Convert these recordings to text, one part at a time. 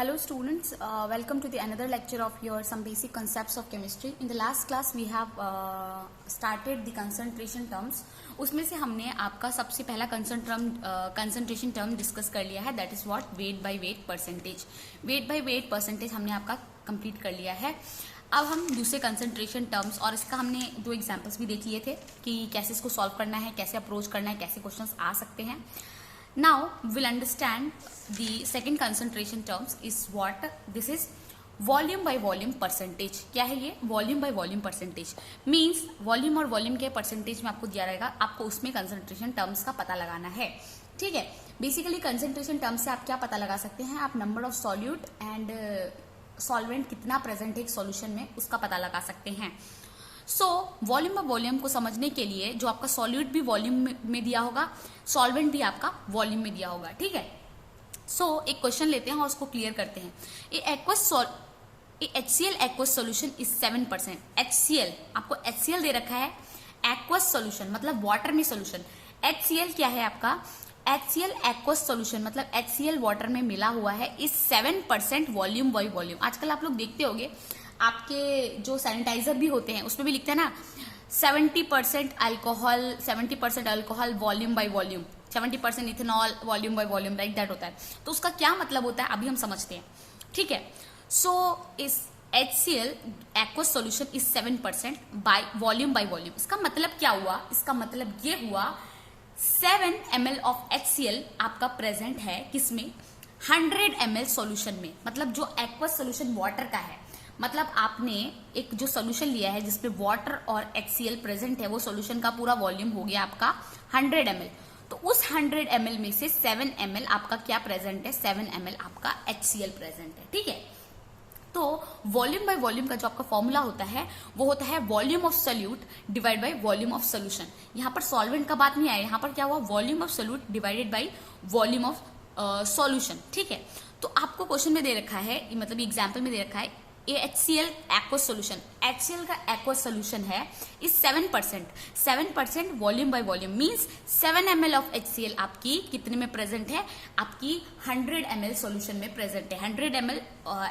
Hello students, welcome to the another lecture of your some basic concepts of chemistry. In the last class we have started the concentration terms. उसमें से हमने आपका सबसे पहला concentration term discuss कर लिया है, that is what weight by weight percentage. weight by weight percentage हमने आपका कंप्लीट कर लिया है. अब हम दूसरे कंसंट्रेशन टर्म्स और इसका हमने दो एग्जांपल्स भी देख लिए थे कि कैसे इसको सॉल्व करना है, कैसे अप्रोच करना है, कैसे क्वेश्चंस आ सकते हैं. Now we'll understand the second concentration terms is what this is volume by volume percentage. क्या है ये volume by volume percentage means volume और volume के percentage में आपको दिया रहेगा, आपको उसमें concentration terms का पता लगाना है. ठीक है, बेसिकली concentration terms से आप क्या पता लगा सकते हैं, आप number of solute and solvent कितना present है एक solution में उसका पता लगा सकते हैं. सो वॉल्यूम बाय वॉल्यूम को समझने के लिए जो आपका सॉल्यूट भी वॉल्यूम में दिया होगा, सॉल्वेंट भी आपका वॉल्यूम में दिया होगा. ठीक है, सो एक क्वेश्चन लेते हैं और उसको क्लियर करते हैं. HCl aqueous solution is 7%. HCl आपको HCl दे रखा है, एक्वस सोल्यूशन मतलब वाटर में सोल्यूशन. HCl क्या है आपका, HCl एक्वस सोल्यूशन मतलब HCl वाटर में मिला हुआ है, इज 7% वॉल्यूम बाय वॉल्यूम. आजकल आप लोग देखते होंगे आपके जो सैनिटाइजर भी होते हैं उसमें भी लिखते हैं ना 70% alcohol, 70% alcohol volume by volume, 70% ethanol volume by volume, like that होता है. तो उसका क्या मतलब होता है अभी हम समझते हैं. ठीक है, सो इस HCl aqueous solution is 7% by volume by volume. इसका मतलब क्या हुआ, इसका मतलब ये हुआ 7 ml ऑफ HCl आपका प्रेजेंट है किसमें, 100 ml सॉल्यूशन में. मतलब जो एक्वस सॉल्यूशन वाटर का है, मतलब आपने एक जो सोल्यूशन लिया है जिसमें वाटर और HCl प्रेजेंट है, वो सोल्यूशन का पूरा वॉल्यूम हो गया आपका 100 ml. तो उस 100 ml में से 7 ml आपका क्या प्रेजेंट है, 7 ml आपका HCl प्रेजेंट है. ठीक है, तो वॉल्यूम बाय वॉल्यूम का जो आपका फॉर्मूला होता है वो होता है volume of solute divide by volume of solution. यहाँ पर सॉल्वेंट का बात नहीं आया, यहाँ पर क्या हुआ, volume of solute divided by volume of solution. ठीक है, तो आपको क्वेश्चन में दे रखा है, मतलब एग्जाम्पल में दे रखा है HCl एक्वस सोल्यूशन. HCl का एक्वस सोल्यूशन है इस 7% volume by volume means 7 ml of HCl आपकी कितने में प्रेजेंट है, आपकी 100 ml सोल्यूशन में प्रेजेंट है. 100 ml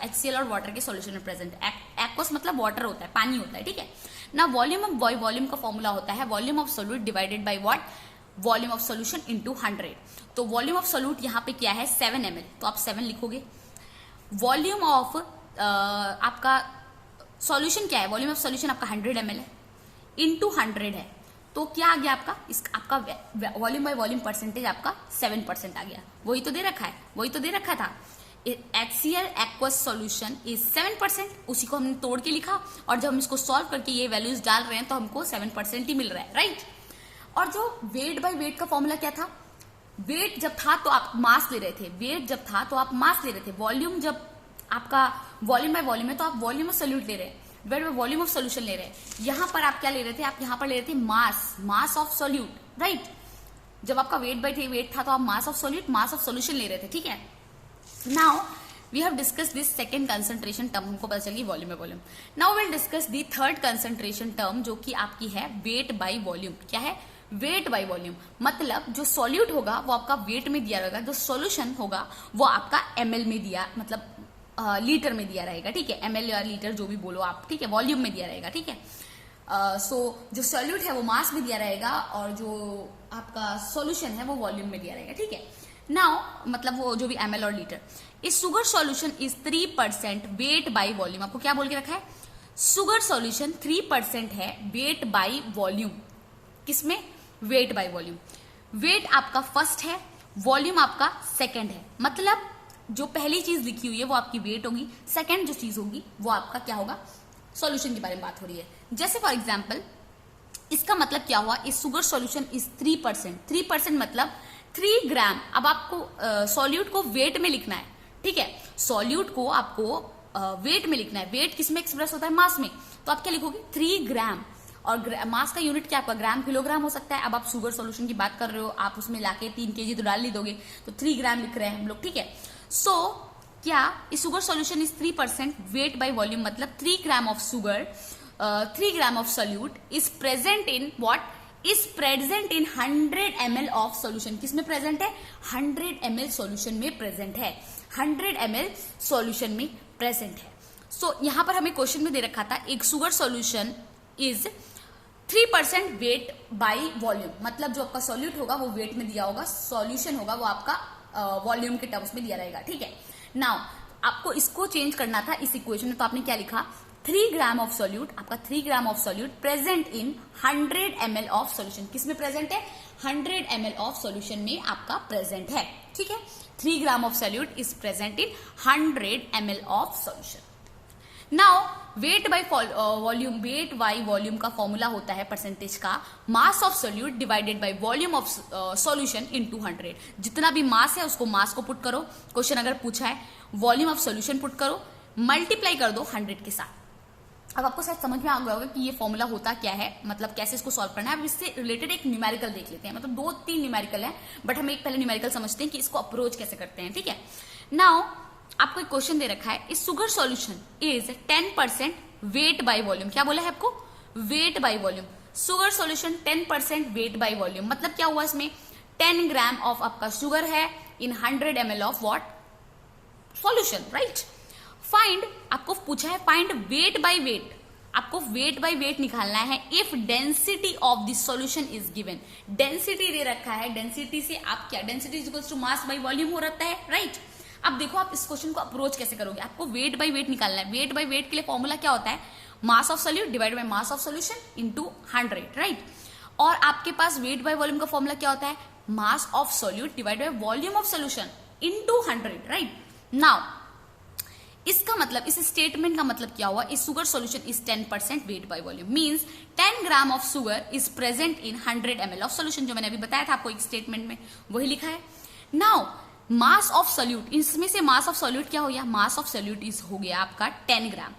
HCl और वाटर के सोल्यूशन में प्रेजेंट है. एक्वस मतलब वाटर होता है, पानी होता है. ठीक है ना, वॉल्यूम बाय वॉल्यूम का फॉर्मूला होता है volume of solute divided by what, volume of solution into 100. तो वॉल्यूम ऑफ सोल्यूट यहाँ पे क्या है 7 ml, तो आप 7 लिखोगे. वॉल्यूम ऑफ आपका सॉल्यूशन क्या है, वॉल्यूम ऑफ सॉल्यूशन आपका 100 ml है, इनटू 100 है. तो क्या आ गया आपका, आपका वॉल्यूम बाय वॉल्यूम परसेंटेज आपका 7% आ गया. वही तो दे रखा है, वही तो दे रखा था. HCl एक्वस सॉल्यूशन इज 7%, उसी को हमने तोड़ के लिखा और जब हम इसको सॉल्व करके ये वैल्यूज डाल रहे हैं तो हमको 7% ही मिल रहा है. राइट, और जो वेट बाय वेट का फॉर्मूला क्या था, वेट जब था तो आप मास ले रहे थे, वेट जब था तो आप मास ले रहे थे, वॉल्यूम जब आपका वॉल्यूम बाय वॉल्यूम है तो आप वॉल्यूम ऑफ सोल्यूट ले रहे हैं, divide by volume of solution ले रहे हैं. यहां पर आप क्या ले रहे थे, आप यहां पर ले रहे थे मास ऑफ सोल्यूट. राइट, जब आपका वेट बाय वेट था तो आप mass of solute, mass of solution ले रहे थे. ठीक है, now we have discuss this second concentration term, हमको पता चल गई volume by volume. Now will discuss the third concentration term जो कि आपकी है वेट बाय वॉल्यूम. क्या है, वेट बाय वॉल्यूम मतलब जो सॉल्यूट होगा वो आपका वेट में दिया रहेगा, जो सॉल्यूशन होगा वो आपका ml में दिया, मतलब लीटर में दिया रहेगा. ठीक है, ml या लीटर जो भी बोलो आप. ठीक है, वॉल्यूम में दिया रहेगा. ठीक है, सो जो सॉल्यूट है वो मास में दिया रहेगा और जो आपका सॉल्यूशन है वो वॉल्यूम में दिया रहेगा. ठीक है, नाउ मतलब वो जो भी ml और लीटर. इस sugar solution is 3% weight by volume. आपको क्या बोल के रखा है, शुगर सॉल्यूशन 3% है वेट बाय वॉल्यूम. किसमें, वेट बाय वॉल्यूम. वेट आपका फर्स्ट है, वॉल्यूम आपका सेकेंड है. मतलब जो पहली चीज लिखी हुई है वो आपकी वेट होगी, सेकेंड जो चीज होगी वो आपका क्या होगा, सॉल्यूशन के बारे में बात हो रही है. जैसे फॉर एग्जांपल इसका मतलब क्या हुआ, इस शुगर सॉल्यूशन इज 3% मतलब 3 ग्राम. अब आपको सॉल्यूट को वेट में लिखना है. ठीक है, सॉल्यूट को आपको वेट में लिखना है. वेट किसमें एक्सप्रेस होता है, मास में. तो आप क्या लिखोगे 3 ग्राम, और मास का यूनिट क्या आपका ग्राम किलोग्राम हो सकता है. अब आप शुगर सॉल्यूशन की बात कर रहे हो, आप उसमें लाके 3 kg तो डाल ही दोगे, तो 3 ग्राम लिख रहे हैं हम लोग. ठीक है, सो क्या इस sugar solution is 3% weight by volume मतलब 3 gram of sugar, 3 gram of solute is present in what, is present in 100 ml of solution. किसमें प्रेजेंट है, 100 ml सोल्यूशन में प्रेजेंट है. 100 ml सॉल्यूशन में प्रेजेंट है। सो यहां पर हमें क्वेश्चन में दे रखा था एक sugar solution is 3% weight by volume, मतलब जो आपका सॉल्यूट होगा वो वेट में दिया होगा, सॉल्यूशन होगा वो आपका वॉल्यूम के टर्म्स में दिया रहेगा। ठीक है, नाउ आपको इसको चेंज करना था इस इक्वेशन में, तो आपने क्या लिखा 3 ग्राम ऑफ सॉल्यूट, आपका 3 gram of solute present in 100 ml of solution. किस में प्रेजेंट है? 100 ml ऑफ सॉल्यूशन में आपका प्रेजेंट है। ठीक है, 3 gram of solute is present in 100 ml of solution. Now weight by volume, weight by volume का फॉर्मूला होता है परसेंटेज का mass of solute divided by volume of solution into 100। जितना भी मास है उसको मास को पुट करो, क्वेश्चन अगर पूछा है वॉल्यूम ऑफ सॉल्यूशन पुट करो, मल्टीप्लाई कर दो 100 के साथ। अब आपको शायद समझ में आ गया होगा कि ये फॉर्मूला होता क्या है, मतलब कैसे इसको सॉल्व करना है। अब इससे रिलेटेड एक न्यूमेरिकल देख लेते हैं, मतलब 2-3 न्यूमेरिकल है, बट हम एक पहले न्यूमेरिकल समझते हैं कि इसको अप्रोच कैसे करते हैं। ठीक है, नाउ आपको एक क्वेश्चन दे रखा है इस sugar solution is 10% weight by volume. क्या बोला है आपको? Weight by volume. Sugar solution 10% weight by volume, मतलब क्या हुआ इसमें 10 ग्राम ऑफ आपका शुगर है in 100 ml of what solution, right. Find, आपको पूछा है फाइंड वेट बाय वेट, आपको वेट बाय वेट निकालना है if density of this solution is given. Density दे रखा है, डेंसिटी से आप क्या, density is equals to mass by volume हो रहता है, राइट। अब देखो आप इस क्वेश्चन को अप्रोच कैसे करोगे, आपको वेट बाय वेट निकालना है। वेट बाय वेट के लिए फॉर्मूला क्या होता है? Mass of solute divide by mass of solution into 100, right. और आपके पास वेट बाय वॉल्यूम का फॉर्मूला क्या होता है? Mass of solute divide by volume of solution into 100, right. Now इसका मतलब, इस स्टेटमेंट का मतलब क्या हुआ? इस sugar solution is 10% weight by volume, means 10 gram of sugar is present in 100 ml of solution, जो मैंने अभी बताया था आपको एक स्टेटमेंट में, वही लिखा है। नाउ मास ऑफ सॉल्यूट, इसमें से मास ऑफ सॉल्यूट क्या हो गया? मास ऑफ सॉल्यूट इज हो गया आपका 10 ग्राम।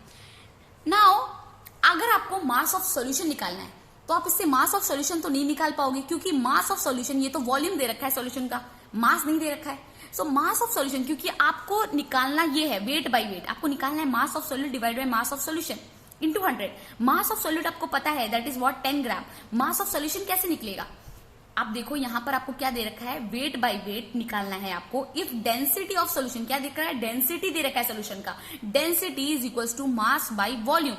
नाउ अगर आपको मास ऑफ सॉल्यूशन निकालना है तो आप इससे मास ऑफ सॉल्यूशन तो नहीं निकाल पाओगे, क्योंकि मास ऑफ सॉल्यूशन, ये तो वॉल्यूम दे रखा है सॉल्यूशन का, मास नहीं दे रखा है। सो मास ऑफ सॉल्यूशन, क्योंकि आपको निकालना ये है वेट बाय वेट, आपको निकालना है mass of solute divide by mass of solution into 100। Mass of solute आपको पता है that is what 10 gram. Mass of solution कैसे निकलेगा? आप देखो यहां पर आपको क्या दे रखा है, वेट बाय वेट निकालना है आपको इफ डेंसिटी ऑफ सॉल्यूशन, क्या दिख रहा है? डेंसिटी दे रखा है सॉल्यूशन का, density is equals to mass by volume.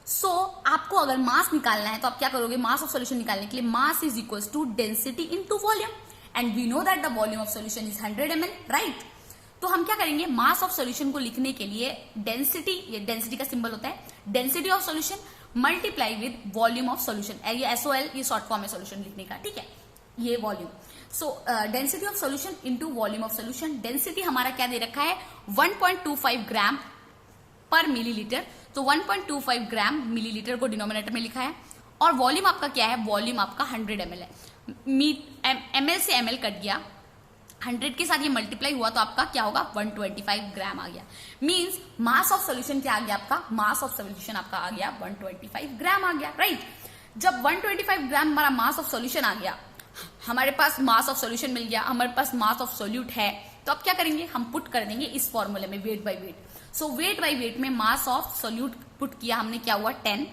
So आपको अगर मास निकालना है तो आप क्या करोगे? मास ऑफ सॉल्यूशन निकालने के लिए mass is equals to density into volume, and we know that the volume of solution is 100 ml, right. तो हम क्या करेंगे? मास ऑफ सॉल्यूशन को लिखने के लिए डेंसिटी, ये डेंसिटी का सिंबल होता है, density of solution multiply with volume of solution, ये SOL, ये शॉर्ट फॉर्म है सॉल्यूशन लिखने का, ठीक है, ये volume. So density of solution into volume of solution. Density हमारा क्या दे रखा है? 1.25 ग्राम पर मिलीलीटर, तो 1.25 ग्राम मिलीलीटर को डिनोमिनेटर में लिखा है, और वॉल्यूम आपका क्या है? वॉल्यूम आपका 100 ml है। ml से ml कट गया, 100 के साथ ये मल्टीप्लाई हुआ तो आपका क्या होगा? 125 ग्राम आ गया। मींस मास ऑफ सॉल्यूशन क्या आ गया आपका? मास ऑफ सॉल्यूशन आपका आ गया 125 ग्राम आ गया, राइट। जब 125 ग्राम हमारा मास ऑफ सॉल्यूशन आ गया, हमारे पास मास ऑफ सॉल्यूशन मिल गया, हमारे पास मास ऑफ सॉल्यूट है, तो अब क्या करेंगे? हम पुट कर देंगे इस फॉर्मूले में wait by wait. So wait by wait में मास ऑफ सॉल्यूट पुट किया हमने, क्या हुआ? 10,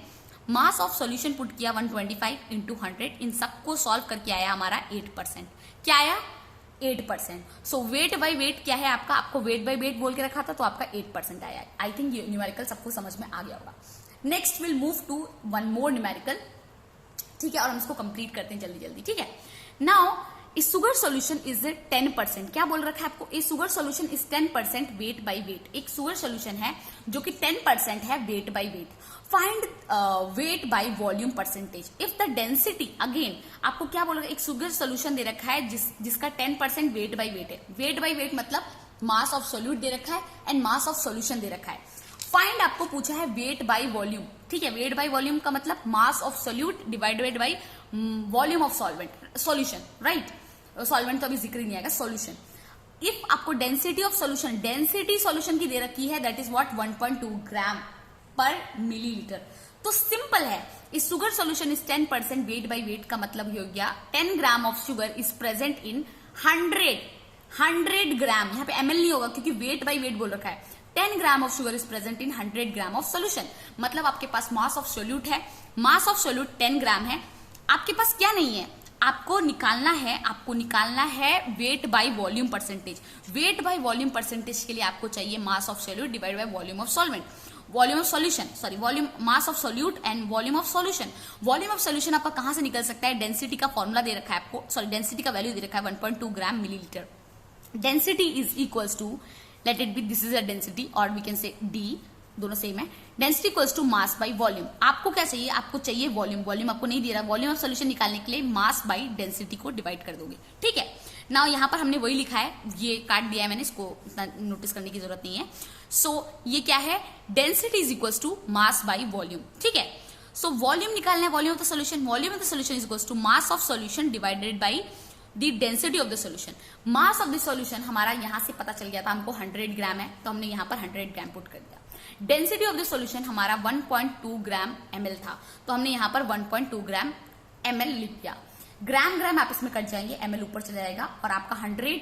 मास ऑफ सॉल्यूशन पुट किया 125 इंटू 100, इन सबको सॉल्व करके आया हमारा 8%। क्या आया? 8%। सो वेट बाय वेट क्या है आपका? आपको वेट बाय वेट बोल के रखा था तो आपका 8% आया। आई थिंक ये न्यूमेरिकल सबको समझ में आ गया होगा। Next will move to one more numerical, ठीक है, और हम इसको कंप्लीट करते हैं जल्दी जल्दी, ठीक है। नाउ इस शुगर सॉल्यूशन इज 10%, क्या बोल रखा है आपको? इस sugar solution is 10% wait by wait. एक शुगर सॉल्यूशन है जो कि 10% है weight by wait. Find weight by volume percentage if the density, again आपको क्या बोल रखा है? एक शुगर सॉल्यूशन दे रखा है जिसका 10% वेट बाय वेट है। वेट बाय वेट मतलब मास ऑफ सॉल्यूट दे रखा है एंड मास ऑफ सॉल्यूशन दे रखा है। फाइंड आपको पूछा है वेट बाय वॉल्यूम, ठीक है। वेट बाय वॉल्यूम का मतलब mass of solute divided by volume of solvent, solution, right. Solvent तो अभी जिक्र नहीं आएगा, सॉल्यूशन। इफ आपको density of solution, density solution की दे रखी है दैट इज व्हाट 1.2 ग्राम पर मिलीलीटर, तो सिंपल है। इस sugar solution is 10% wait by weight का मतलब हो गया 10 gram of sugar is present in 100 ग्राम, यहाँ पे ml नहीं होगा क्योंकि वेट बाय वेट बोल रखा है। 10 gram of sugar is present in 100 gram of solution, मतलब आपके पास मास ऑफ सॉल्यूट है, मास ऑफ सॉल्यूट 10 ग्राम है। आपके पास क्या नहीं है? आपको निकालना है weight by volume percentage. Weight by volume percentage के लिए आपको चाहिए mass of solute divide by volume of solvent, volume of solution, sorry volume, mass of solute and volume of solution. Volume of solution आपका कहां से निकल सकता है, डेंसिटी का फॉर्मूला दे रखा है आपको, सॉरी डेंसिटी का वैल्यू दे रखा है 1.2 gram millilitre. Density is equals to, let it be this is a density और वी कैन से डी, दोनों सेम है। Density equals to mass by volume. आपको क्या चाहिए, आपको चाहिए वॉल्यूम, वॉल्यूम आपको नहीं दे रहा, वॉल्यूम ऑफ सॉल्यूशन निकालने के लिए मास बाय डेंसिटी को डिवाइड कर दोगे, ठीक है। नाउ यहाँ पर हमने वही लिखा है, ये काट दिया है मैंने, इसको इतना नोटिस करने की जरूरत नहीं है। सो ये क्या है, density is equals to mass by volume, ठीक है। सो वॉल्यूम निकालना है, volume of the solution, volume of the solution is equals to mass of solution divided by the density of the solution. Mass of the solution हमारा यहां से पता चल गया था, हमको 100 ग्राम है, तो हमने यहाँ पर 100 ग्राम पुट कर दिया। डेंसिटी ऑफ द सॉल्यूशन हमारा 1.2 ग्राम ml था, तो हमने यहाँ पर 1.2 ग्राम ml लिख दिया। ग्राम ग्राम आपस में कट जाएंगे, ml ऊपर चला जाएगा और आपका 100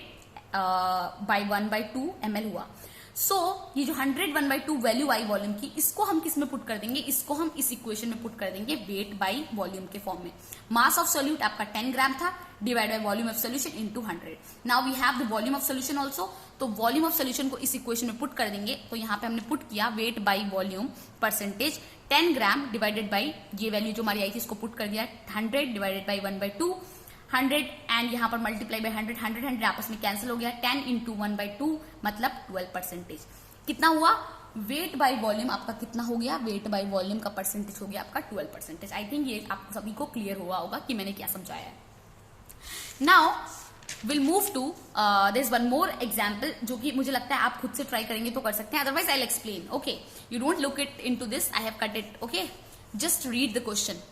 बाई 1/2 ml हुआ। सो ये जो 100 1/2 वैल्यू आई वॉल्यूम की, इसको हम किस में पुट कर देंगे, इसको हम इस इक्वेशन में पुट कर देंगे वेट बाई वॉल्यूम के फॉर्म में। मास ऑफ सोल्यूट आपका 10 ग्राम था, divide by volume of solution into 100। Now we have the volume of solution also, तो वॉल्यूम ऑफ सोल्यूशन को इस इक्वेशन में पुट कर देंगे। तो यहाँ पे हमने पुट किया wait by volume percentage 10 gram divided by ये वैल्यू जो हमारी आई थी इसको पुट कर दिया 100 डिवाइडेड बाई 1/2, 100 एंड यहाँ पर मल्टीप्लाई बाय 100, 100 100 आपस में कैंसिल हो गया, 10 इंटू 1/2 मतलब 12%। कितना हुआ, वेट बाय वॉल्यूम आपका कितना हो गया, वेट बाय वॉल्यूम का परसेंटेज हो गया आपका 12%। आई थिंक ये आप सभी को क्लियर हुआ होगा कि मैंने क्या समझाया है। Now will move to this one more example, जो कि मुझे लगता है आप खुद से ट्राई करेंगे तो कर सकते हैं, otherwise I will explain. Okay, you don't look it into this, I have cut it. Okay, just read the question.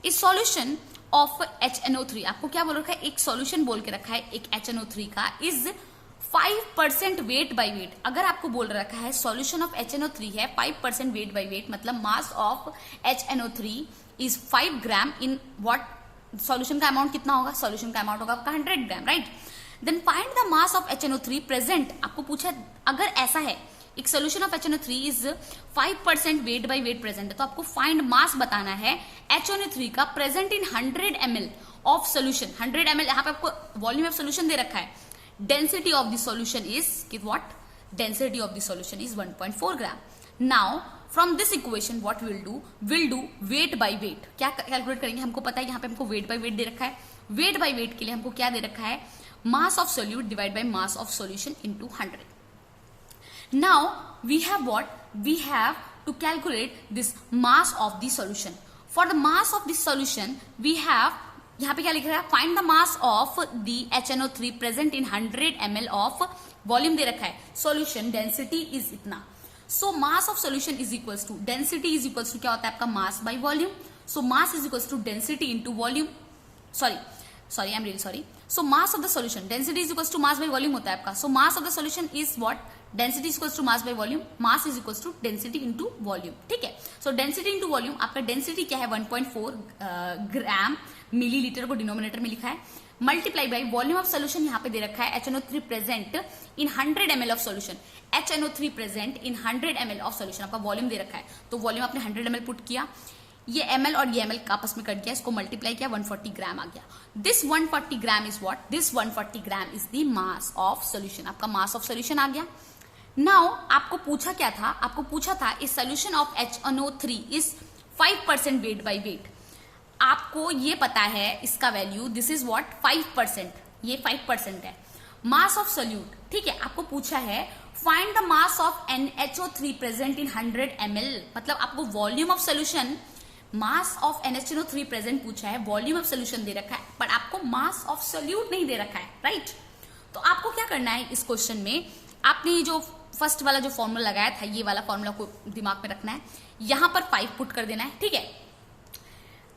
इस सॉल्यूशन ऑफ HNO3, आपको क्या बोल रखा है, एक सॉल्यूशन बोल के रखा है एक HNO3 का, इज 5% वेट बाय वेट। अगर आपको बोल रखा है सॉल्यूशन ऑफ HNO3 है 5% वेट बाय वेट, मतलब mass of HNO3 is 5 gram in what, solution का अमाउंट कितना होगा, सॉल्यूशन का अमाउंट होगा आपका 100 gram, right. Then find the mass of HNO3 present. आपको पूछा अगर ऐसा है एक solution of HNO3 is 5% weight by weight present है, तो आपको फाइंड मास बताना है HNO3 का present in 100 ml of solution. 100 ml यहाँ पे आपको वॉल्यूम ऑफ सोल्यूशन दे रखा है। Density of the solution is what, density of the solution is 1.4 gram. Now from this equation what will do wait by wait. क्या calculate करेंगे, हमको पता है यहाँ पे हमको वेट बाय वेट दे रखा है। वेट बाय वेट के लिए हमको क्या दे रखा है, मास of solute divide by mass of solution into 100। Now we have what? We have to calculate this mass of the solution. For the mass of the solution, we have यहाँ पे क्या लिख रहा है, find the mass of the HNO3 present in 100 ml of volume दे रखा है, solution density is इतना। So mass of solution is equals to density is equals to क्या होता है आपका mass by volume. So mass is equals to density into volume. Sorry, I'm really sorry. So mass of the solution, density is equals to mass by volume होता है आपका. So mass of the solution is what? Density is equals to mass by volume. Mass is equals to density into volume. ठीक है. So density into volume, आपका density क्या है 1.4 ग्राम millilitre को denominator में लिखा है, multiply by volume of solution यहाँ पे दे रखा है HNO3 present in 100 ml of solution. HNO3 present in 100 ml of solution, आपका वॉल्यूम दे रखा है, तो वॉल्यूम आपने 100 ml पुट किया, ये ml और ये ml आपस में कट गया, इसको मल्टीप्लाई किया 140 ग्राम आ गया। This 140 gram is what, this 140 gram is the mass of solution, आपका मास ऑफ सोल्यूशन आ गया। नाउ आपको पूछा क्या था, आपको पूछा था इस solution of HNO3 is 5% weight by weight. आपको ये पता है इसका वैल्यू, दिस इज व्हाट 5%, ये 5% है मास ऑफ सोल्यूट। ठीक है, आपको पूछा है find the mass of NHO3 present in 100 ml, मतलब आपको volume of solution, mass of NHNO3 present पूछा है, वॉल्यूम ऑफ सोल्यूशन दे रखा है, पर आपको मास ऑफ सोल्यूट नहीं दे रखा है, राइट। तो आपको क्या करना है इस क्वेश्चन में, आपने ये जो फर्स्ट वाला जो फॉर्मूला लगाया था, ये वाला फॉर्मूला को दिमाग में रखना है, यहां पर 5 पुट कर देना है। ठीक है,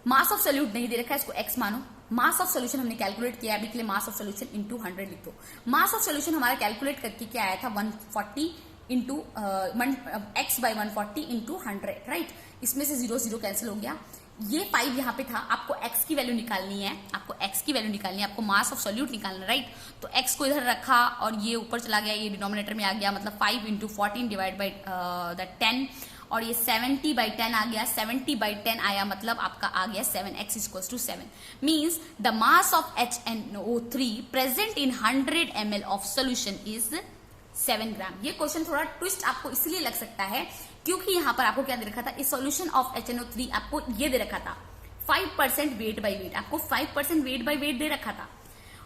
मास ऑफ सोल्यूट नहीं दे रखा है, इसको x मानो। मास ऑफ सोल्यूशन हमने कैलकुलेट किया, अभी के लिए मास ऑफ सोल्यूशन इंटू 100 लिख दो। मास ऑफ सोल्यूशन हमारा कैलकुलेट करके क्या आया था 140 into x by 140 into 100, right. इसमें से 0 0 कैंसिल हो गया, ये 5 यहाँ पे था, आपको x की वैल्यू निकालनी है, आपको x की वैल्यू निकालनी है, आपको मास ऑफ सोल्यूट निकालना है, राइट। तो x को इधर रखा और ये ऊपर चला गया, ये डिनोमिनेटर में आ गया, मतलब 5 इंटू 14 डिवाइड बाई द 10, और ये 70/10 आ गया, 70/10 आया मतलब आपका आ गया 7x equals to 7 means the mass of HNO3 present in 100 ml of solution is 7 gram. ये क्वेश्चन थोड़ा ट्विस्ट आपको इसलिए लग सकता है क्योंकि यहां पर आपको क्या दे रखा था, इस सॉल्यूशन ऑफ HNO3 आपको ये दे रखा था 5% वेट बाय वेट, आपको 5% वेट बाय वेट दे रखा था।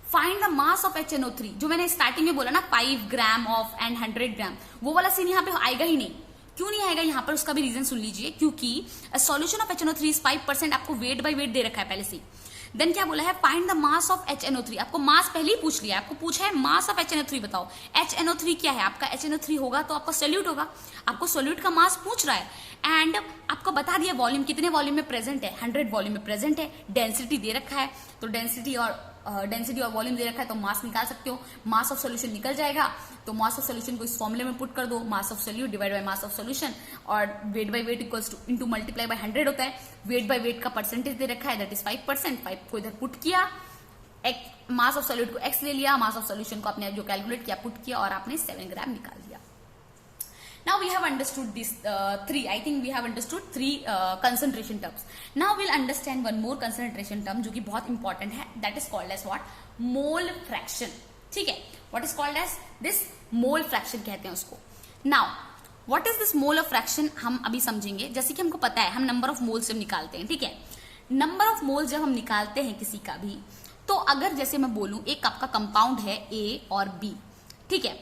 Find the mass of HNO3, जो मैंने स्टार्टिंग में बोला ना 5 ग्राम ऑफ एंड 100 ग्राम, वो वाला सीन यहाँ पे आएगा ही नहीं। क्यों नहीं आएगा यहाँ पर, उसका भी रीजन सुन लीजिए, क्योंकि सॉल्यूशन ऑफ HNO3 इज 5%, आपको वेट बाय वेट दे रखा है पहले से। देन क्या बोला है, find the mass of HNO3, आपको मास पहले ही पूछ लिया, आपको पूछा है मास ऑफ HNO3 बताओ। HNO3 क्या है आपका, HNO3 होगा तो आपका सोल्यूट होगा, आपको सोल्यूट का मास पूछ रहा है एंड आपको बता दिया वॉल्यूम, कितने वॉल्यूम में प्रेजेंट है, 100 वॉल्यूम में प्रेजेंट है। डेंसिटी दे रखा है, तो डेंसिटी और वॉल्यूम दे रखा है तो मास निकाल सकते हो। मास ऑफ सोल्यूशन निकल जाएगा, तो मास ऑफ सोल्यूशन को इस फॉर्मूले में पुट कर दो, mass of solute divide by mass of solution, और weight by weight equals to into multiply by 100 होता है। वेट बाय वेट का परसेंटेज दे रखा है दैट इज 5%, 5 को इधर पुट किया, मास ऑफ सोल्यूट को x ले लिया, मास ऑफ सोल्यूशन को आपने जो कैलकुलेट किया पुट किया और आपने 7 ग्राम निकाल दिया। Now we have understood this three. I think we have understood three concentration terms. Now we'll understand one more concentration term जो कि बहुत important है. That is called as what? Mole fraction. ठीक है? What is called as this? Mole fraction कहते हैं उसको. Now what is this mole of fraction? हम अभी समझेंगे. जैसे कि हमको पता है हम number of moles जब निकालते हैं, ठीक है? Number of moles जब हम निकालते हैं किसी का भी, तो अगर जैसे मैं बोलूं एक आपका कंपाउंड है A और B, ठीक है?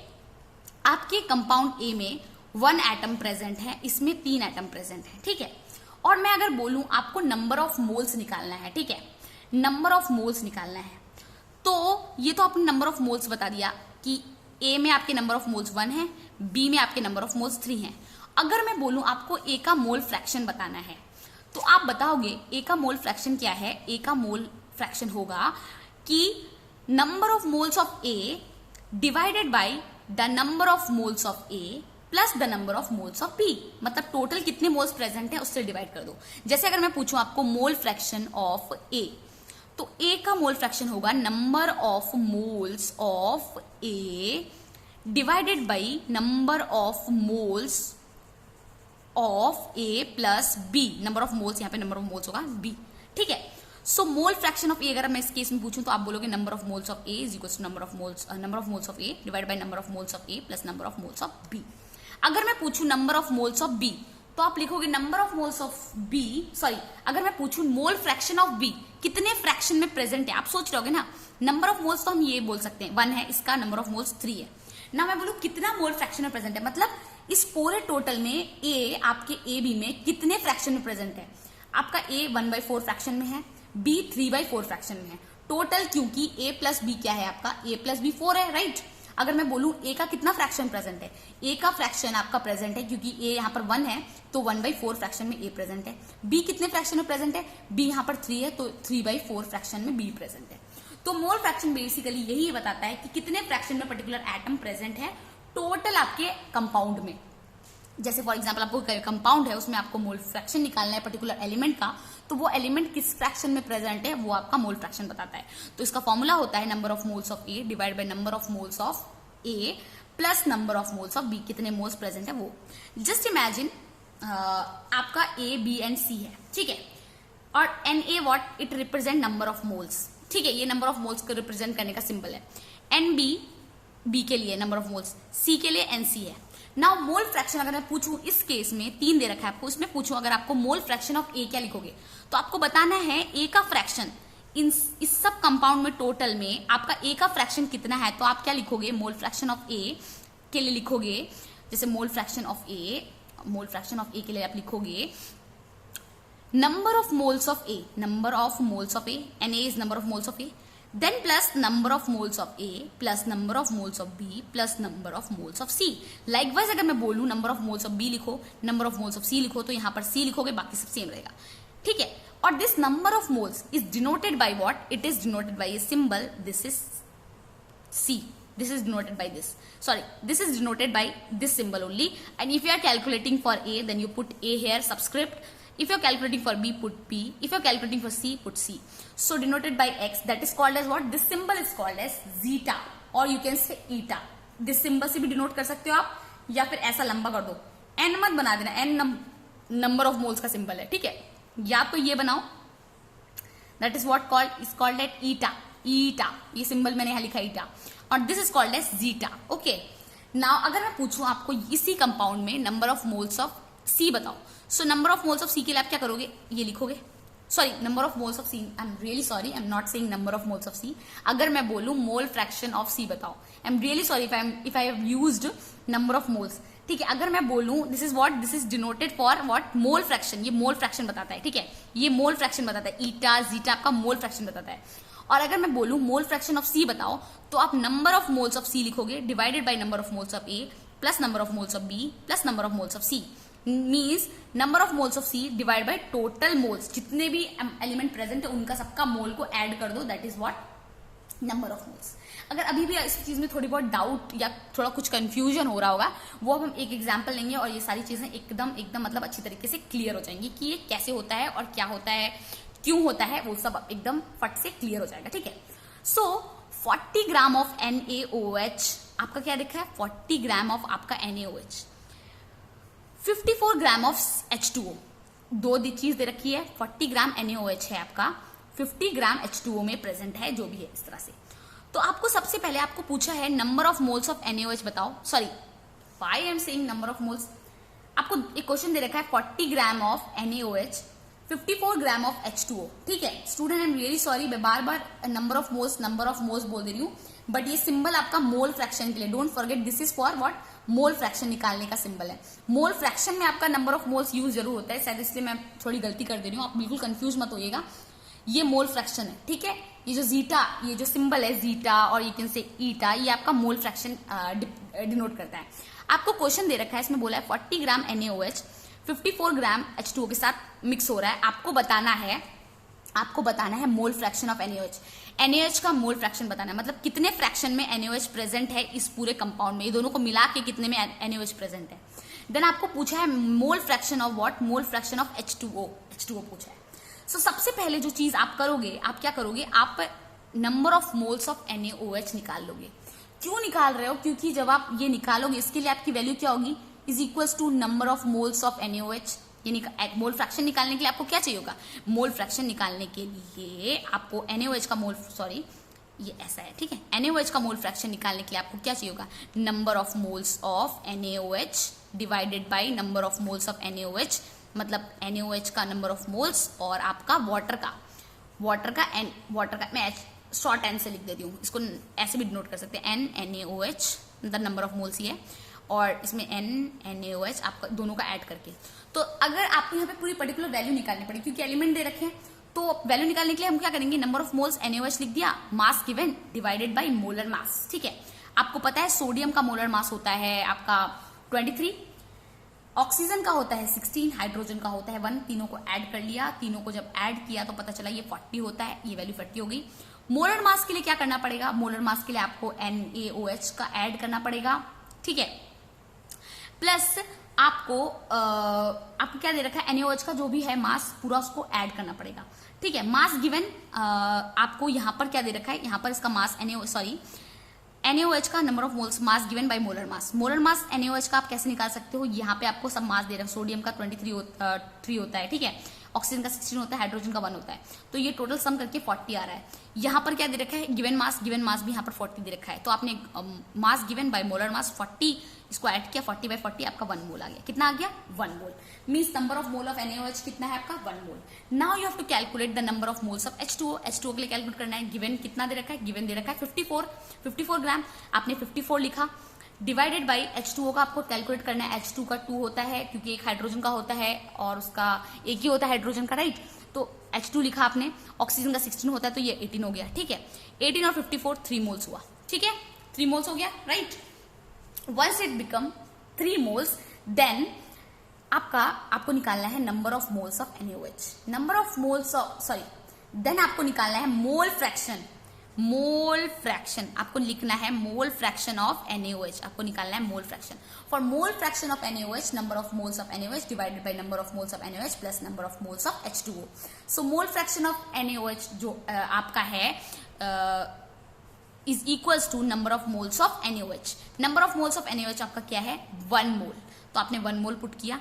आपके कंपाउंड A में 1 एटम प्रेजेंट है, इसमें 3 एटम प्रेजेंट है, ठीक है? और मैं अगर बोलूं आपको नंबर ऑफ मोल्स निकालना है, ठीक है? नंबर ऑफ मोल्स निकालना है, तो ये तो आपने नंबर ऑफ मोल्स बता दिया कि ए में आपके नंबर ऑफ मोल्स 1 है, बी में आपके नंबर ऑफ मोल्स 3 है। अगर मैं बोलूं आपको ए का मोल फ्रैक्शन बताना है, तो आप बताओगे ए का मोल फ्रैक्शन क्या है? ए का मोल फ्रैक्शन होगा कि number of moles of A divided by the number of moles of A plus the number of moles of B, मतलब टोटल कितने मोल्स प्रेजेंट है उससे डिवाइड कर दो। जैसे अगर मैं पूछूं आपको मोल फ्रैक्शन ऑफ ए, तो ए का मोल फ्रैक्शन होगा number of moles of A divided by number of moles of A plus B. Number of moles, यहाँ पे नंबर ऑफ मोल्स होगा बी, ठीक है? सो मोल फ्रैक्शन ऑफ ए अगर मैं इस केस में पूछूं तो आप बोलोगे number of moles of A is equal to number of moles of A divide by number of moles of A plus number of moles of B. अगर मैं पूछूं number of moles of B, तो आप लिखोगे number of moles of B, sorry, अगर मैं पूछूं mole fraction of B कितने फ्रैक्शन में प्रेजेंट है, आप सोच रहोगे ना, नंबर ऑफ मोल्स तो हम ये बोल सकते हैं 1 है, इसका नंबर ऑफ मोल्स 3 है ना। मैं बोलूं कितना मोल फ्रैक्शन में प्रेजेंट है, मतलब इस पूरे टोटल में ए आपके ए बी में कितने फ्रैक्शन में प्रेजेंट है। आपका ए 1/4 फ्रैक्शन में है, बी 3/4 फ्रैक्शन में है टोटल, क्योंकि ए प्लस बी क्या है आपका, ए प्लस बी 4 है, राइट? अगर मैं बोलूं ए का कितना फ्रैक्शन प्रेजेंट है, ए का फ्रैक्शन आपका प्रेजेंट है, क्योंकि ए यहाँ पर 1 है तो 1/4 फ्रैक्शन में ए प्रेजेंट है। बी कितने फ्रैक्शन में प्रेजेंट है, बी यहाँ पर 3 है तो 3/4 फ्रैक्शन में बी प्रेजेंट है। तो मोल फ्रैक्शन बेसिकली यही बताता है कि कितने फ्रैक्शन में पर्टिकुलर एटम प्रेजेंट है टोटल आपके कंपाउंड में। जैसे फॉर एग्जाम्पल आपको कंपाउंड है, उसमें आपको मोल फ्रैक्शन निकालना है पर्टिकुलर एलिमेंट का, तो वो एलिमेंट किस फ्रैक्शन में प्रेजेंट है वो आपका मोल फ्रैक्शन बताता है। तो इसका फॉर्मूला होता है number of moles of A divide by number of moles of A plus number of moles of B, कितने मोल्स प्रेजेंट है वो। जस्ट इमेजिन आपका ए बी एंड सी है, ठीक है? और N A what it represent number of moles, ठीक है? ये नंबर ऑफ मोल्स को रिप्रेजेंट करने का सिंबल है। एन बी के लिए नंबर ऑफ मोल्स, सी के लिए एन सी है। नाउ मोल फ्रैक्शन अगर मैं पूछूं, इस केस में 3 दे रखा है आपको, इसमें पूछूं अगर आपको मोल फ्रैक्शन ऑफ ए क्या लिखोगे, तो आपको बताना है ए का फ्रैक्शन इस सब कंपाउंड में टोटल में आपका ए का फ्रैक्शन कितना है। तो आप क्या लिखोगे, मोल फ्रैक्शन ऑफ ए के लिए लिखोगे, जैसे मोल फ्रैक्शन ऑफ ए के लिए आप लिखोगे number of moles of A, N A is number of moles of A, then plus number of moles of A plus number of moles of B plus number of moles of C. Likewise अगर मैं बोलूं number of moles of B लिखो, number of moles of C लिखो, तो यहां पर सी लिखोगे, बाकी सब सेम रहेगा, ठीक है? और this number of moles is denoted by what, it is denoted by a symbol, this is C, this is denoted by this, sorry, this is denoted by this symbol only. And if you are calculating for a, then you put a here subscript. If you are calculating for b, put b. If you are calculating for c, put c. So denoted by x, that is called as what, this symbol is called as zeta, or you can say eta. this symbol से भी denote कर सकते हो आप, या फिर ऐसा लंबा कर दो, n मत बना देना, n नंबर ऑफ मोल्स का सिंबल है, ठीक है। या तो ये बनाओ, that is what called is called at eta, eta, ये सिंबल मैंने यहां लिखा ईटा, और this is called as zeta. Okay, now अगर मैं पूछूं आपको इसी कंपाउंड में number of moles of C बताओ, so number of moles of C के लिए आप क्या करोगे, ये लिखोगे, sorry number of moles of C, I am really sorry, I am not saying number of moles of C. अगर मैं बोलूं मोल फ्रैक्शन ऑफ सी बताओ, I am really sorry if I have used number of moles, ठीक है। अगर मैं बोलूं this is denoted for what, mole fraction, ये मोल फ्रैक्शन बताता है, ठीक है, ये मोल फ्रैक्शन बताता है, ईटा जीटा आपका मोल फ्रैक्शन बताता है। और अगर मैं बोलूं मोल फ्रैक्शन ऑफ सी बताओ, तो आप number of moles of C लिखोगे divided by number of moles of A plus number of moles of B plus number of moles of C, means number of moles of C divide by total moles, जितने भी element present है उनका सबका मोल को add कर दो, that is what number of moles. अगर अभी भी इस चीज में थोड़ी बहुत डाउट या थोड़ा कुछ कंफ्यूजन हो रहा होगा, वो अब हम एक एग्जांपल लेंगे और ये सारी चीजें एकदम मतलब अच्छी तरीके से क्लियर हो जाएंगी कि ये कैसे होता है और क्या होता है, क्यों होता है, वो सब एकदम फट से क्लियर हो जाएगा, ठीक है। सो 40 ग्राम ऑफ NaOH, आपका क्या दिखा है, 40 ग्राम ऑफ आपका NaOH, 54 ग्राम ऑफ H2O, दो चीज दे रखी है, 40 ग्राम NaOH है आपका, 50 ग्राम H2O में प्रेजेंट है, जो भी है इस तरह से। तो आपको सबसे पहले आपको पूछा है number of moles of NaOH बताओ, sorry why I am saying number of moles, आपको एक क्वेश्चन दे रखा है 40 gram of NaOH, 54 gram of H2O, ठीक है। Student I am really sorry, मैं बार बार नंबर ऑफ मोल्स बोल दे रही हूँ, बट ये सिंबल आपका मोल फ्रैक्शन के लिए, don't forget this is for what, mole fraction निकालने का सिंबल है। मोल फ्रैक्शन में आपका नंबर ऑफ मोल्स यूज जरूर होता है, शायद इसलिए मैं थोड़ी गलती कर दे रही हूँ, आप बिल्कुल कंफ्यूज मत होइएगा, ये मोल फ्रैक्शन है, ठीक है। ये जो जीटा, ये जो सिंबल है जीटा और यू कैन से ईटा, ये आपका मोल फ्रैक्शन डिनोट करता है। आपको क्वेश्चन दे रखा है, इसमें बोला है 40 ग्राम NaOH 54 ग्राम H2O के साथ मिक्स हो रहा है, आपको बताना है mole fraction of NaOH, NaOH का मोल फ्रैक्शन बताना है, मतलब कितने फ्रैक्शन में NaOH प्रेजेंट है इस पूरे कंपाउंड में, ये दोनों को मिला के कितने में NaOH प्रेजेंट है। देन आपको पूछा है mole fraction of what, mole fraction of H2O पूछा है। सो सबसे पहले जो चीज आप करोगे, आप क्या करोगे, आप number of moles of NaOH निकाल लोगे। क्यों निकाल रहे हो, क्योंकि जब आप ये निकालोगे इसके लिए आपकी वैल्यू क्या होगी, is equals to number of moles of NaOH। ये मोल फ्रैक्शन निकालने के लिए आपको क्या चाहिए होगा, मोल फ्रैक्शन निकालने के लिए आपको NaOH का मोल, सॉरी ये ऐसा है, ठीक है, NaOH का मोल फ्रैक्शन निकालने के लिए आपको क्या चाहिए होगा, number of moles of NaOH divided by number of moles of NaOH, मतलब NaOH का नंबर ऑफ मोल्स और आपका वाटर का मैं शॉर्ट एन से लिख देती हूँ, इसको ऐसे भी डिनोट कर सकते हैं, NaOH मतलब नंबर ऑफ मोल्स ही है, और इसमें NaOH आपका दोनों का ऐड करके। तो अगर आपको यहाँ पे पूरी पर्टिकुलर वैल्यू निकालनी पड़ेगी, क्योंकि एलिमेंट दे रखे हैं, तो वैल्यू निकालने के लिए हम क्या करेंगे, नंबर ऑफ मोल्स NaOH लिख दिया, mass given divided by molar mass, ठीक है। आपको पता है सोडियम का मोलर मास होता है आपका 23, ऑक्सीजन का होता है 16, हाइड्रोजन का होता है 1, तीनों को ऐड कर लिया, तीनों को जब ऐड किया तो पता चला ये 40 होता है, ये वैल्यू 40 हो गई। मोलर मास के लिए क्या करना पड़ेगा, मोलर मास के लिए आपको NaOH का ऐड करना पड़ेगा, ठीक है, प्लस आपको क्या दे रखा है, NaOH का जो भी है मास पूरा उसको ऐड करना पड़ेगा, ठीक है। मास गिवन आपको यहाँ पर क्या दे रखा है, यहाँ पर इसका मास NaOH का number of moles, mass given by molar mass NaOH का आप कैसे निकाल सकते हो, यहाँ पे आपको सब मास दे रहे हैं, सोडियम का 23 होता है, ठीक है, ऑक्सीजन का 16 होता है, हाइड्रोजन का 1 होता है, तो ये टोटल सम करके 40 आ रहा है। यहाँ पर क्या दे रखा है, गिवन मास भी यहाँ पर 40 दे रखा है, तो आपने mass given by molar mass 40 इसको ऐड किया, 40 बाय 40 आपका 1 मोल आ गया, कितना आ गया 1 mole, means number of mole of NaOH कितना है आपका 1 mole. Now you have to calculate the number of moles of H2O के लिए कैलकुलेट करना है, गिवन कितना दे रखा है, गिवन दे रखा है 54 ग्राम, आपने 54 लिखा, डिवाइडेड बाई H2O का आपको कैलकुलेट करना है, H2 का 2 होता है क्योंकि एक हाइड्रोजन का होता है और उसका एक ही होता है हाइड्रोजन का, राइट, तो H2 लिखा आपने, ऑक्सीजन का 16 होता है तो ये 18 हो गया, ठीक है, 18 और 54 3 मोल्स हुआ, ठीक है, 3 मोल्स हो गया, right. Once it become 3 moles then आपको निकालना है number of moles of NaOH, then आपको निकालना है मोल फ्रैक्शन आपको लिखना है मोल फ्रैक्शन ऑफ NaOH, आपको निकालना है mole fraction. For mole fraction of NaOH, number of moles of NaOH divided by number of moles of NaOH plus number of moles of H2O। So mole fraction of NaOH जो आपका है is equals to number of moles of NaOH। Number of moles of NaOH आपका क्या है 1 मोल, तो आपने 1 मोल put किया,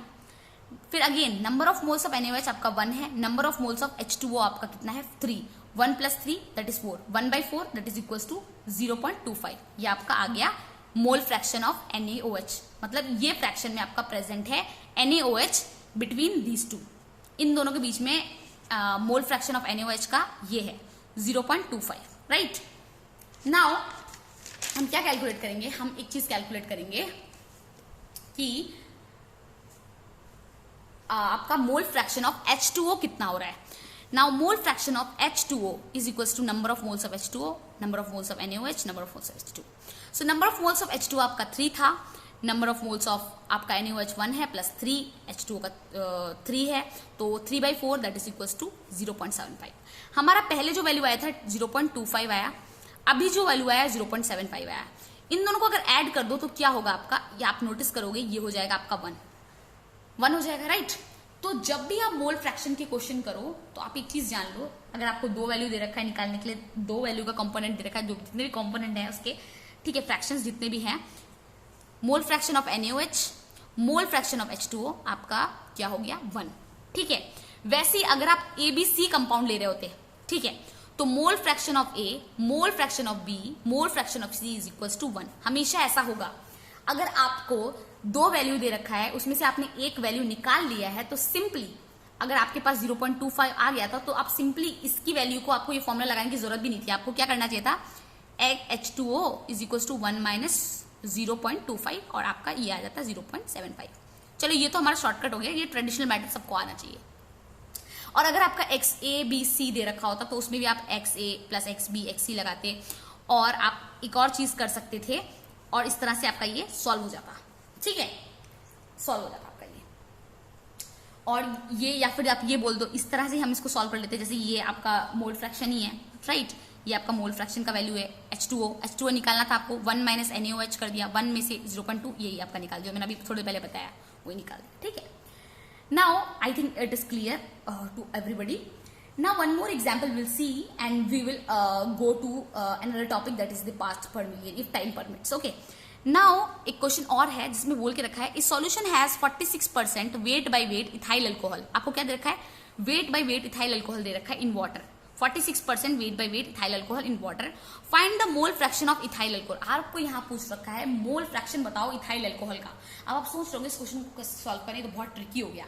फिर again number of moles of NaOH आपका 1 है, number of moles of H2O आपका कितना है 3, 1 + 3 that is 4, 1/4 that is equals to 0.25। ये आपका आ गया मोल फ्रैक्शन ऑफ NaOH, मतलब ये फ्रैक्शन में आपका प्रेजेंट है NaOH बिटवीन दीज टू, इन दोनों के बीच में मोल फ्रैक्शन ऑफ NaOH का ये है 0.25, राइट। नाउ हम क्या कैलकुलेट करेंगे, हम एक चीज कैलकुलेट करेंगे कि आपका मोल फ्रैक्शन ऑफ H2O कितना हो रहा है। Now mole fraction of H2O is equals to number of moles of H2O, number of moles of NaOH, number of moles of H2O। So number of moles of H2O आपका 3 था, number of moles of आपका NaOH 1 है, plus 3 H2O का 3 है, तो 3/4 that is equals to 0.75। हमारा पहले जो वैल्यू आया था 0.25 आया, अभी जो वैल्यू आया 0.75 आया। इन दोनों को अगर ऐड कर दो तो क्या होगा आपका, ये आप नोटिस करोगे ये हो जाएगा आपका 1 हो जाएगा, राइट। तो जब भी आप मोल फ्रैक्शन के क्वेश्चन करो तो आप एक चीज जान लो, अगर आपको 2 वैल्यू दे रखा है निकालने के लिए, 2 वैल्यू का कंपोनेंट दे रखा है, जो जितने भी कंपोनेंट है उसके, ठीक है, फ्रैक्शंस जितने भी हैं, मोल fraction of NaOH, mole fraction of H2O आपका क्या हो गया 1, ठीक है। वैसे ही अगर आप ABC कंपाउंड ले रहे होते, ठीक है, तो mole fraction of A, mole fraction of B, mole fraction of C is equals to 1, हमेशा ऐसा होगा। अगर आपको 2 वैल्यू दे रखा है, उसमें से आपने एक वैल्यू निकाल लिया है, तो सिंपली अगर आपके पास 0.25 आ गया था तो आप सिंपली इसकी वैल्यू को, आपको ये फॉर्मूला लगाने की जरूरत भी नहीं थी, आपको क्या करना चाहिए था, H2O इज इक्वल्स टू 1 - 0.25 और आपका ये आ जाता है 0.75। चलो ये तो हमारा शॉर्टकट हो गया, ये ट्रेडिशनल मेथड सबको आना चाहिए। और अगर आपका XA-B-C दे रखा होता तो उसमें भी आप XA + XB XC लगाते, और आप एक और चीज कर सकते थे, और इस तरह से आपका ये सॉल्व हो जाता, ठीक है, सॉल्व हो जाता आपका ये। और ये, या फिर आप ये बोल दो, इस तरह से हम इसको सॉल्व कर लेते, जैसे ये आपका मोल फ्रैक्शन ही है, राइट, ये आपका मोल फ्रैक्शन का वैल्यू है H2O निकालना था आपको, 1 - NaOH कर दिया, 1 में से 0.2 यही आपका निकाल दिया, मैंने अभी थोड़ी पहले बताया, वही निकाल दिया, ठीक है। Now I think it is clear to everybody. Now one more example we'll see, and we will go to another topic, that is the parts per million if time permits. Okay. Now एक question और है जिसमें बोल के रखा है, इस solution has 46% weight by weight ethyl alcohol. आपको क्या दे रखा है, weight by weight ethyl alcohol दे रखा है in water, 46% weight by weight ethyl alcohol in water, find the mole fraction of ethyl alcohol. आपको यहाँ पूछ रखा है मोल फ्रैक्शन बताओ इथाइल अल्कोहल का। अब आप सोच रहे हो इस क्वेश्चन को कैसे सॉल्व करें, तो बहुत ट्रिकी हो गया।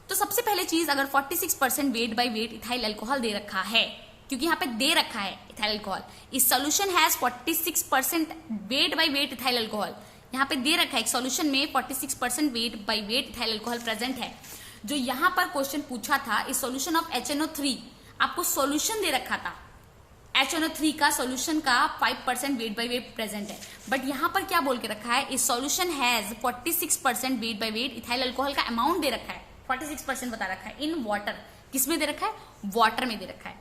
तो सबसे पहले चीज, अगर 46% weight by weight ethyl alcohol दे रखा है, क्योंकि यहाँ पे दे रखा है इथाइल अल्कोहल, इस solution has 46% weight by weight ethyl alcohol, यहाँ पे दे रखा है एक सॉल्यूशन में 46% weight by weight ethyl alcohol present है। जो यहाँ पर क्वेश्चन पूछा था, इस सॉल्यूशन ऑफ HNO3, आपको सॉल्यूशन दे रखा था HNO3 का, सॉल्यूशन का 5% वेट बाय वेट प्रेजेंट है, बट यहाँ पर क्या बोल के रखा है, इस solution has 46% weight by weight ethyl alcohol का अमाउंट दे रखा है, 46% बता रखा है इन वाटर, किसमें दे रखा है, वाटर में दे रखा है।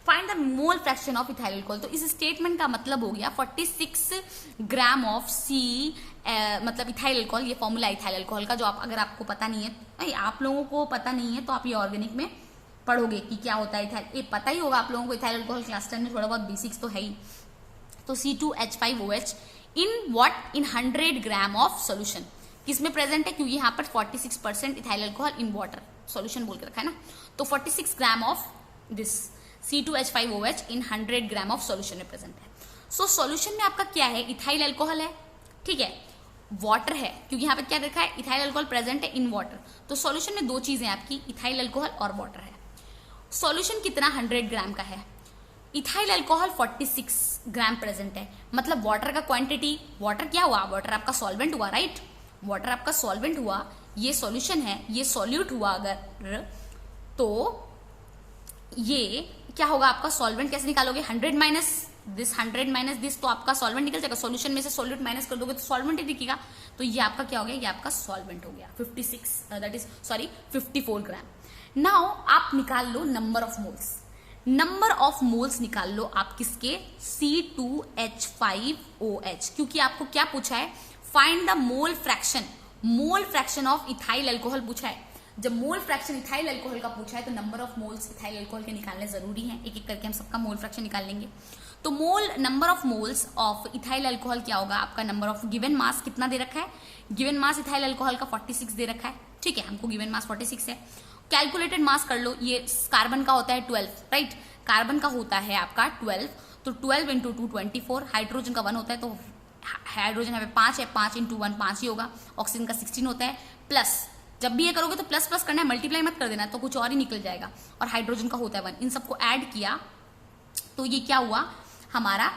Find the mole fraction of ethyl alcohol. तो इस स्टेटमेंट का मतलब हो गया 46 ग्राम ऑफ C मतलब इथाइल अल्कोहल, ये फॉर्मूला इथाइल अल्कोहल का, जो आप, अगर आपको पता नहीं है, आप लोगों को पता नहीं है तो आप ये ऑर्गेनिक में पढ़ोगे कि क्या होता है इथाइल, ये पता ही होगा आप लोगों को, इथाइल अल्कोहल क्लास 10 में थोड़ा बहुत बेसिक्स तो है ही। तो C2H5OH in what, in 100 gram of solution, किसमें प्रेजेंट है, क्योंकि यहाँ पर 46% ethyl alcohol in water solution बोल के रखा है ना, तो 46 gram of this C2H5OH in 100 gram of solution में प्रेजेंट है। सो सॉल्यूशन में आपका क्या है, इथाइल अल्कोहल है, ठीक है, वाटर है, क्योंकि यहाँ पे क्या देखा है, इथाइल अल्कोहल प्रेजेंट है इन वाटर, तो सॉल्यूशन में 2 चीजें आपकी, इथाइल अल्कोहल और वाटर है। सॉल्यूशन कितना 100 ग्राम का है, इथाइल अल्कोहल 46 ग्राम प्रेजेंट है, मतलब वाटर का क्वांटिटी, वाटर क्या हुआ, वाटर आपका सॉल्वेंट हुआ, राइट, वाटर आपका सॉल्वेंट हुआ, ये सॉल्यूशन है, ये सॉल्यूट हुआ अगर, तो ये क्या होगा आपका सॉल्वेंट, कैसे निकालोगे, 100 माइनस दिस, तो आपका सॉल्वेंट निकल जाएगा, सॉल्यूशन में से सॉल्यूट माइनस कर दोगे तो सॉल्वेंट ही दिखेगा, तो ये आपका क्या हो गया, ये आपका सॉल्वेंट हो गया 54 ग्राम। नाउ आप निकाल लो number of moles, number of moles निकाल लो आप किसके, C2H5OH, क्योंकि आपको क्या पूछा है, find the mole fraction of ethyl alcohol पूछा है। जब मोल फ्रैक्शन इथाइल अल्कोहल का पूछा है तो number of moles ethyl alcohol के निकालने जरूरी हैं, एक एक करके हम सबका मोल फ्रैक्शन निकाल लेंगे। तो mole number of moles of ethyl alcohol क्या होगा आपका, नंबर ऑफ गिवन मास कितना दे रखा है, गिवन मास इथाइल अल्कोहल का 46 दे रखा है, ठीक है, हमको गिवन मास 46 है। कैलकुलेटेड मास कर लो, ये कार्बन का होता है 12, राइट, कार्बन का होता है आपका 12, तो 12 इंटू 2 24, हाइड्रोजन का 1 होता है, तो हाइड्रोजन यहाँ पे 5 है, 5 इंटू 1 5 ही होगा, ऑक्सीजन का 16 होता है, प्लस जब भी ये करोगे तो प्लस प्लस करना है, मल्टीप्लाई मत कर देना, तो कुछ और ही निकल जाएगा, और हाइड्रोजन का होता है 1, इन सबको ऐड किया तो ये क्या हुआ हमारा,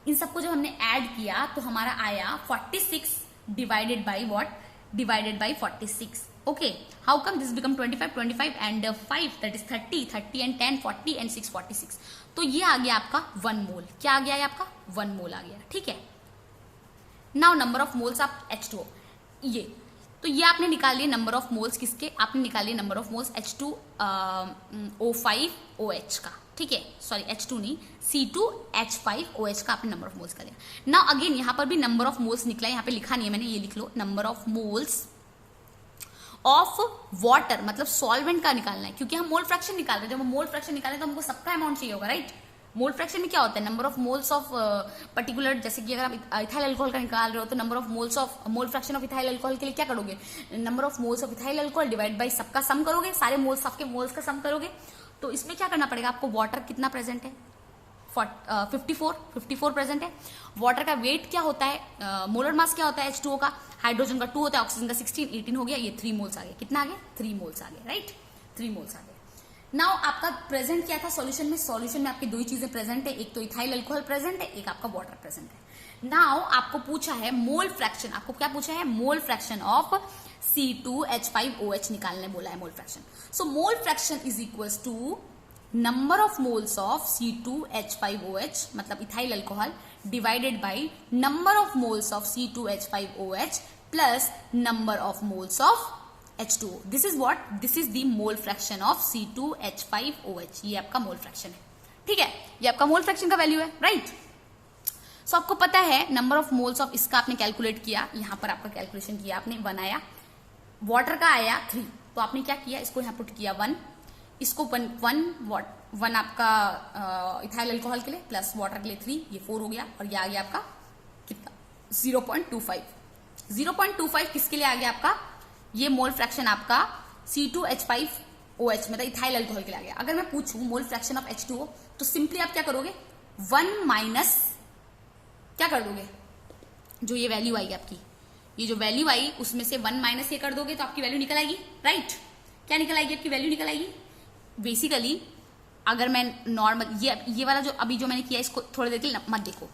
इन सबको जब हमने ऐड किया तो हमारा आया 46 divided by what, divided by 46, okay, how come this become 25 and 5 that is 30 and 10 40 and 6 46, तो ये आ गया आपका 1 मोल, क्या आ गया ये आपका 1 मोल आ गया, ठीक है। Now number of moles of H2O, ये तो ये आपने निकाल लिए नंबर ऑफ मोल्स किसके, आपने निकाल लिए नंबर ऑफ मोल्स H2O5OH का, ठीक है, सॉरी H2 नहीं C2H5OH का आपने नंबर ऑफ मोल्स कर लिया। नाउ अगेन यहाँ पर भी नंबर ऑफ मोल्स निकला है, यहाँ पे लिखा नहीं है मैंने, ये लिख लो, number of moles of water, मतलब सॉल्वेंट का निकालना है, क्योंकि हम मोल फ्रैक्शन निकाल रहे हैं, जब हम मोल फ्रैक्शन निकालें तो हमको सबका अमाउंट चाहिए होगा, राइट। मोल फ्रैक्शन में क्या होता है, number of moles of particular, जैसे कि अगर आप इथाइल अल्कोहल का निकाल रहे हो तो number of moles of mole fraction of ethyl alcohol के लिए क्या करोगे, number of moles of ethyl alcohol divide by सबका सम करोगे, सारे मोल्स सबके मोल्स का सम करोगे, तो इसमें क्या करना पड़ेगा आपको, वाटर कितना प्रेजेंट है 54 प्रेजेंट है, वाटर का वेट क्या होता है, मोलर मास क्या होता है H2O का, हाइड्रोजन का 2 होता है, ऑक्सीजन का 16 18 हो गया, ये 3 मोल्स आ गए, कितना आ गया 3 मोल्स आ गए, राइट, 3 मोल्स आ गए। नाउ आपका प्रेजेंट क्या था सॉल्यूशन में, सॉल्यूशन में आपकी दो ही चीजें प्रेजेंट है, एक तो इथाइल अल्कोहल प्रेजेंट है, एक आपका वाटर प्रेजेंट है। नाउ आपको पूछा है मोल फ्रैक्शन, आपको क्या पूछा है, मोल फ्रैक्शन ऑफ C2H5OH निकालने बोला है mole fraction, so mole fraction is equals to number of moles of C2H5OH मतलब ethyl alcohol divided by number of moles of C2H5OH plus number of moles of H2O, this is what, this is the mole fraction of C2H5OH, ये आपका mole fraction है, ठीक है, ये आपका mole fraction का value है, राइट। सो आपको पता है नंबर ऑफ मोल्स ऑफ इसका आपने कैलकुलेट किया, यहां पर आपका कैलकुलेशन किया आपने, 1 आया, वाटर का आया 3, तो आपने क्या किया, इसको यहां पुट किया 1, इसको 1 आपका इथाइल अल्कोहल के लिए प्लस वाटर के लिए 3, ये 4 हो गया, और ये आ गया आपका कितना 0.25 किसके लिए आ गया आपका, ये मोल फ्रैक्शन आपका C2H5OH मतलब इथाइल अल्कोहल के लिए आ गया। अगर मैं पूछूं मोल फ्रैक्शन ऑफ H2O तो सिंपली आप क्या करोगे, 1 माइनस क्या कर दोगे, जो ये वैल्यू आई आपकी, ये जो वैल्यू आई उसमें से 1 माइनस ये कर दोगे तो आपकी वैल्यू निकल आएगी, राइट, क्या निकल आएगी आपकी वैल्यू निकल आएगी। बेसिकली अगर मैं नॉर्मल ये वाला जो अभी जो मैंने किया इसको थोड़ी देर के लिए मत देखो,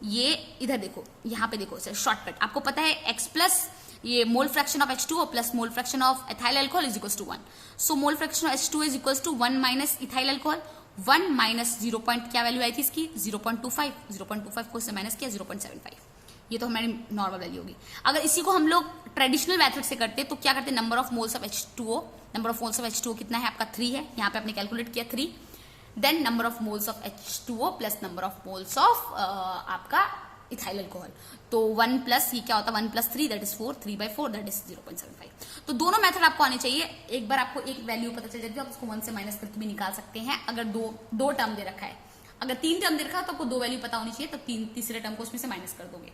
ये इधर देखो, यहाँ पे देखो सर शॉर्टकट, आपको पता है x प्लस ये mole fraction of H2O plus mole fraction of ethyl alcohol is equals to 1, so mole fraction of H2O is equals to 1 minus ethyl alcohol, 1 minus 0. क्या वैल्यू आई थी इसकी 0.25 को इससे माइनस किया 0.75, ये तो हमारी नॉर्मल वैल्यू होगी। अगर इसी को हम लोग ट्रेडिशनल मेथड से करते तो क्या करते, number of moles of H2O, number of moles of H2O कितना है आपका 3 है, यहाँ पे आपने कैलकुलेट किया 3, then number of moles of H2O plus number of moles of आपका इथाइल अल्कोहल, तो 1 प्लस ये क्या होता है 1 plus 3 that is 4, 3/4 that is 0.75। तो दोनों मेथड आपको आने चाहिए, एक बार आपको एक वैल्यू पता चल जाती है आप उसको 1 से माइनस करके भी निकाल सकते हैं, अगर दो टर्म दे रखा है, अगर 3 टर्म दे रखा है तो आपको 2 वैल्यू पता होनी चाहिए, तो तीसरे टर्म को उसमें से माइनस कर दोगे,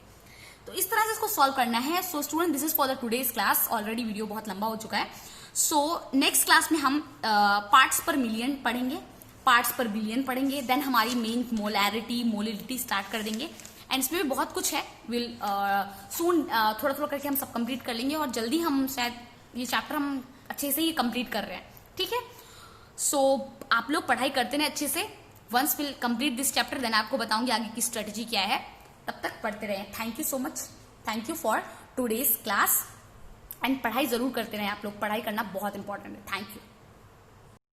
तो इस तरह से इसको सॉल्व करना है। So student this is for the today's class, already video बहुत लंबा हो चुका है, सो नेक्स्ट क्लास में हम पार्ट्स पर मिलियन पढ़ेंगे, पार्ट्स पर बिलियन पढ़ेंगे, देन हमारी मेन मोलैरिटी मोलिडिटी स्टार्ट कर देंगे, एंड इसमें भी बहुत कुछ है, विल सून थोड़ा थोड़ा करके हम सब कंप्लीट कर लेंगे, और जल्दी हम शायद ये चैप्टर हम अच्छे से ही कंप्लीट कर रहे हैं, ठीक है। सो आप लोग पढ़ाई करते हैं अच्छे से, once will complete this chapter then आपको बताऊंगी आगे की स्ट्रेटेजी क्या है, तब तक पढ़ते रहें। Thank you so much, thank you for today's class, and पढ़ाई जरूर करते रहें आप लोग, पढ़ाई करना बहुत इंपॉर्टेंट है। Thank you.